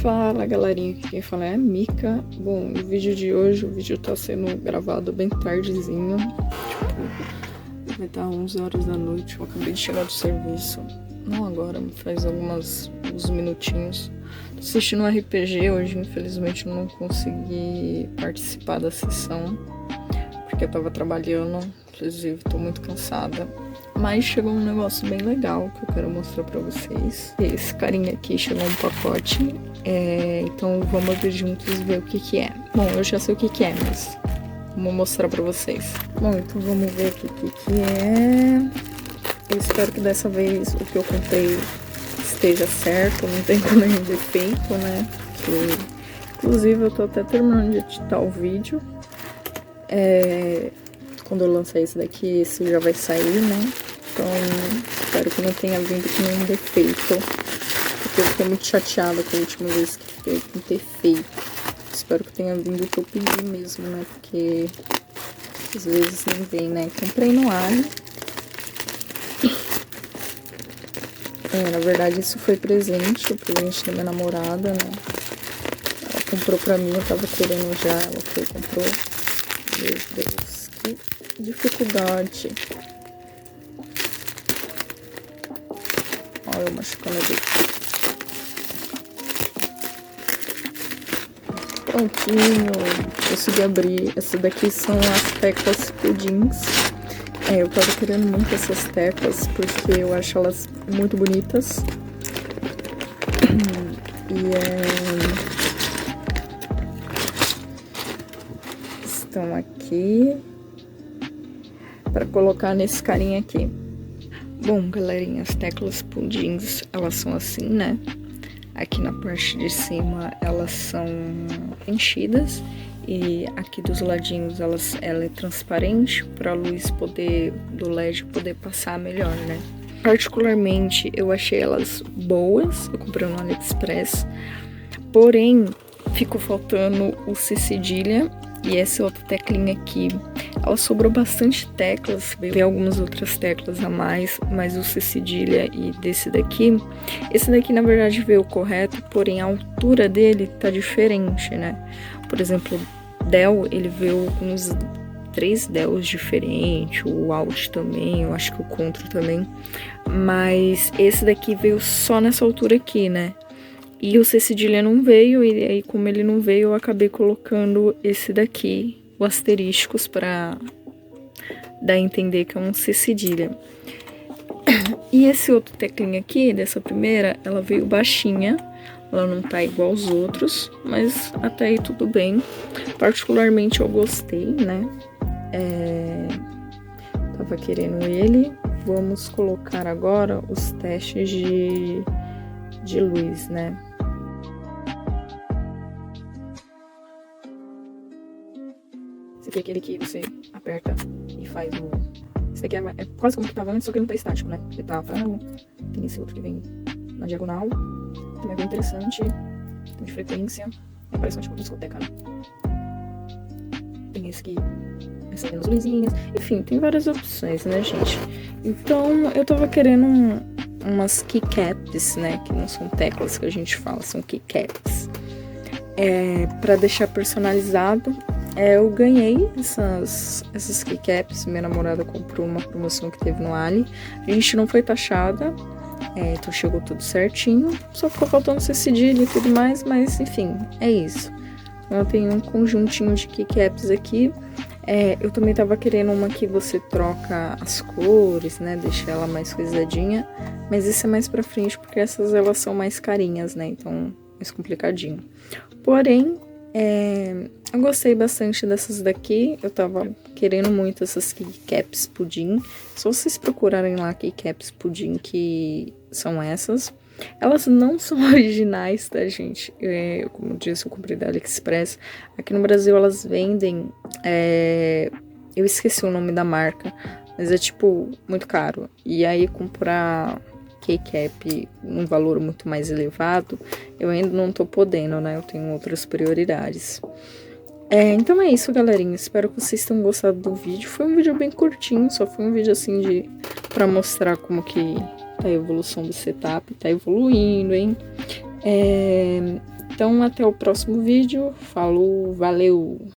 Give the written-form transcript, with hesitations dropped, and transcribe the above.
Fala galerinha, aqui quem fala é a Mika. Bom, no vídeo de hoje, o vídeo tá sendo gravado bem tardezinho. Tipo, vai estar 11 horas da noite, eu acabei de chegar do serviço. Não agora, faz alguns minutinhos. Tô assistindo um RPG hoje, infelizmente eu não consegui participar da sessão. Porque eu tava trabalhando, inclusive tô muito cansada. Mas chegou um negócio bem legal que eu quero mostrar pra vocês. Esse carinha aqui chegou um pacote, então vamos ver juntos e ver o que é. Bom, eu já sei o que é, mas vou mostrar pra vocês. Bom, então vamos ver aqui o que é. Eu espero que dessa vez o que eu comprei esteja certo, não tem nenhum defeito, né? Inclusive eu tô até terminando de editar o vídeo. Quando eu lançar esse daqui, esse já vai sair, né? Então, espero que não tenha vindo com nenhum defeito. Porque eu fiquei muito chateada com a última vez que fiquei com defeito. Espero que tenha vindo o que eu pedi mesmo, né? Porque às vezes não vem, né? Comprei no Ali. Na verdade, isso foi presente. O presente da minha namorada, né? Ela comprou pra mim, eu tava querendo já. Ela foi e comprou. Meu Deus, que dificuldade. Olha eu machucando aqui. Prontinho. Consegui abrir. Essas daqui são as teclas pudins. Eu tava querendo muito essas teclas porque eu acho elas muito bonitas. Estão aqui para colocar nesse carinha aqui. Bom, galerinha, as teclas pudins, elas são assim, né? Aqui na parte de cima elas são enchidas e aqui dos ladinhos ela é transparente para a luz do LED poder passar melhor, né? Particularmente eu achei elas boas, eu comprei no AliExpress, porém ficou faltando o C cedilha. E essa outra teclinha aqui, ela sobrou bastante teclas, veio algumas outras teclas a mais, mas o C cedilha e desse daqui, esse daqui na verdade veio correto, porém a altura dele tá diferente, né? Por exemplo, o Del, ele veio com uns 3 Dels diferentes, o Alt também, eu acho que o Contra também, mas esse daqui veio só nessa altura aqui, né? E o C cedilha não veio, e aí como ele não veio, eu acabei colocando esse daqui, o asteriscos, para dar a entender que é um C cedilha. E esse outro teclinha aqui, dessa primeira, ela veio baixinha, ela não tá igual aos outros, mas até aí tudo bem. Particularmente eu gostei, né? Tava querendo ele. Vamos colocar agora os testes de luz, né? Esse aqui é aquele que você aperta e faz o... Esse aqui é quase como que tava antes, só que não tá estático, né? Ele tá frão. Tem esse outro que vem na diagonal. Também é bem interessante. Tem de frequência. Parece uma discoteca, né? Tem esse que recebe as luzinhas. Enfim, tem várias opções, né, gente? Então, eu tava querendo umas keycaps, né? Que não são teclas que a gente fala, são keycaps. Pra deixar personalizado. Eu ganhei essas keycaps. Minha namorada comprou uma promoção que teve no Ali. A gente não foi taxada. Então chegou tudo certinho. Só ficou faltando C cedilha e tudo mais. Mas enfim, é isso. Então, eu tenho um conjuntinho de keycaps aqui. Eu também tava querendo uma que você troca as cores, né? Deixa ela mais coisadinha. Mas isso é mais pra frente, porque essas elas são mais carinhas, né? Então, mais complicadinho. Porém, eu gostei bastante dessas daqui. Eu tava querendo muito essas keycaps pudim. Só vocês procurarem lá keycaps pudim, que são essas. Elas não são originais, tá, gente? Como eu disse, eu comprei da AliExpress. Aqui no Brasil elas vendem... eu esqueci o nome da marca, mas é tipo muito caro. E aí comprar keycap num valor muito mais elevado, eu ainda não tô podendo, né? Eu tenho outras prioridades. Então é isso, galerinha. Espero que vocês tenham gostado do vídeo. Foi um vídeo bem curtinho, só foi um vídeo assim pra mostrar como que tá a evolução do setup. Tá evoluindo, hein? Então, até o próximo vídeo. Falou, valeu!